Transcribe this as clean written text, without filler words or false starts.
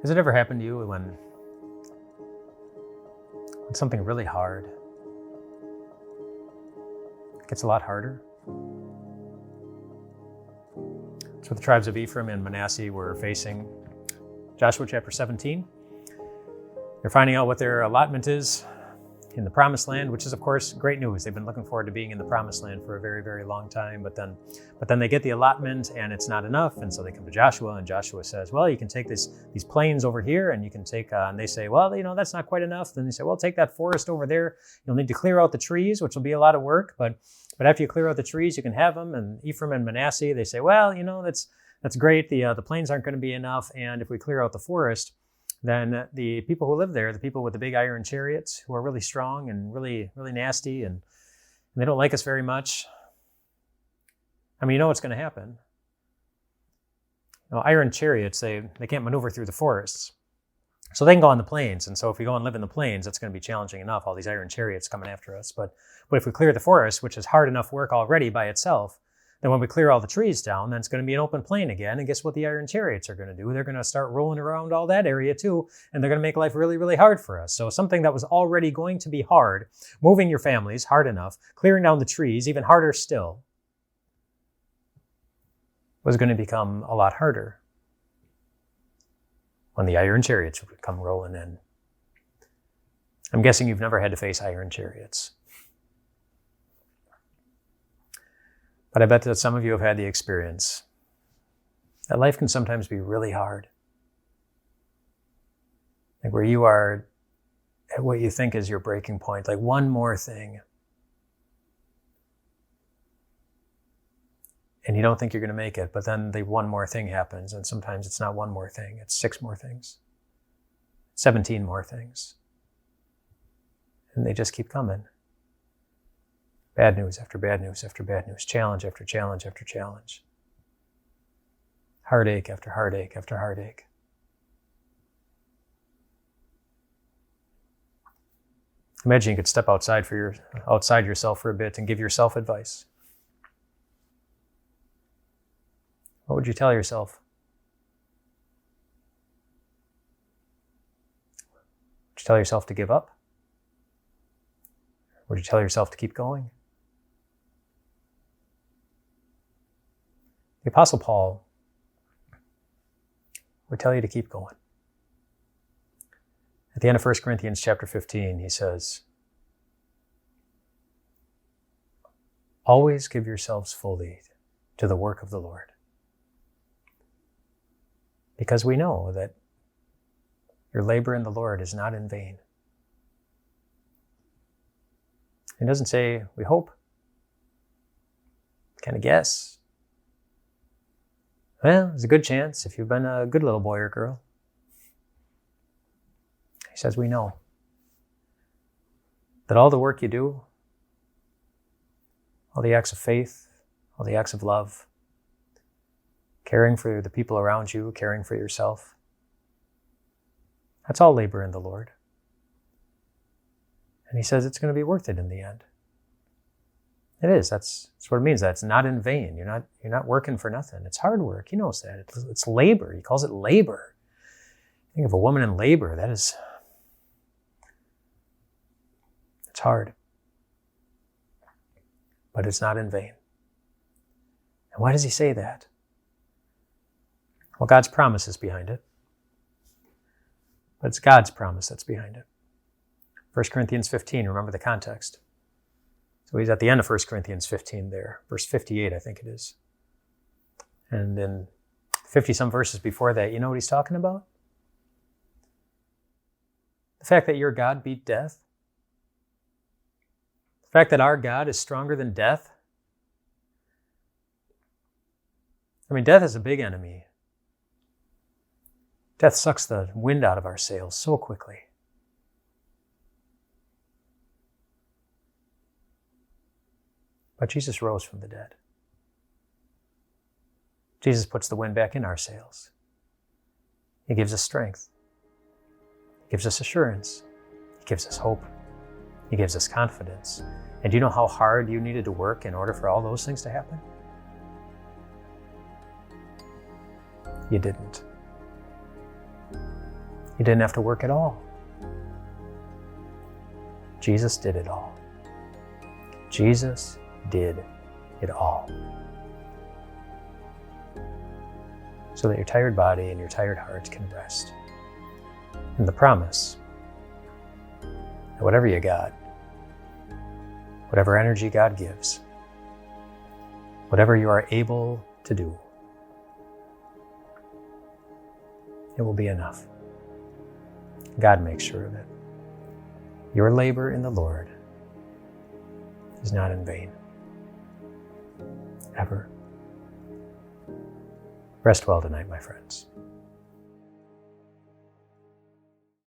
Has it ever happened to you when something really hard gets a lot harder? That's what the tribes of Ephraim and Manasseh were facing. Joshua chapter 17. They're finding out what their allotment is in the promised land, which is, of course, great news. They've been looking forward to being in the promised land for a very, very long time. But then they get the allotment and it's not enough. And so they come to Joshua, and Joshua says, well, you can take these plains over here, and you can take, and they say, well, that's not quite enough. Then they say, well, take that forest over there. You'll need to clear out the trees, which will be a lot of work. But after you clear out the trees, you can have them. And Ephraim and Manasseh, they say, well, that's great. The plains aren't going to be enough. And if we clear out the forest, then the people who live there, the people with the big iron chariots who are really strong and really, really nasty, and they don't like us very much. I mean, you know what's going to happen. Iron chariots, they can't maneuver through the forests. So they can go on the plains. And so if we go and live in the plains, it's going to be challenging enough, all these iron chariots coming after us. But if we clear the forest, which is hard enough work already by itself, then when we clear all the trees down, then it's going to be an open plain again. And guess what the iron chariots are going to do? They're going to start rolling around all that area too, and they're going to make life really, really hard for us. So something that was already going to be hard, moving your families, hard enough, clearing down the trees, even harder still, was going to become a lot harder when the iron chariots would come rolling in. I'm guessing you've never had to face iron chariots. But I bet that some of you have had the experience that life can sometimes be really hard. Like where you are at what you think is your breaking point, like one more thing. And you don't think you're going to make it, but then the one more thing happens, and sometimes it's not one more thing, it's 6 more things, 17 more things. And they just keep coming. Bad news after bad news after bad news, challenge after challenge after challenge. Heartache after heartache after heartache. Imagine you could step outside yourself for a bit and give yourself advice. What would you tell yourself? Would you tell yourself to give up? Would you tell yourself to keep going? The Apostle Paul would tell you to keep going. At the end of 1 Corinthians chapter 15, he says, always give yourselves fully to the work of the Lord. Because we know that your labor in the Lord is not in vain. It doesn't say, we hope, kind of guess. Well, there's a good chance if you've been a good little boy or girl. He says, we know that all the work you do, all the acts of faith, all the acts of love, caring for the people around you, caring for yourself, that's all labor in the Lord. And he says it's going to be worth it in the end. It is. That's what it means. That's not in vain. You're not working for nothing. It's hard work. He knows that. It's labor. He calls it labor. Think of a woman in labor. It's hard. But it's not in vain. And why does he say that? Well, God's promise is behind it. But it's God's promise that's behind it. 1 Corinthians 15, remember the context. So he's at the end of 1 Corinthians 15 there, verse 58, I think it is. And then 50-some verses before that, you know what he's talking about? The fact that your God beat death. The fact that our God is stronger than death. I mean, death is a big enemy. Death sucks the wind out of our sails so quickly. But Jesus rose from the dead. Jesus puts the wind back in our sails. He gives us strength. He gives us assurance. He gives us hope. He gives us confidence. And do you know how hard you needed to work in order for all those things to happen? You didn't. You didn't have to work at all. Jesus did it all. Jesus did it all. So that your tired body and your tired heart can rest in the promise that whatever you got, whatever energy God gives, whatever you are able to do, it will be enough. God makes sure of it. Your labor in the Lord is not in vain. Ever. Rest well tonight, my friends.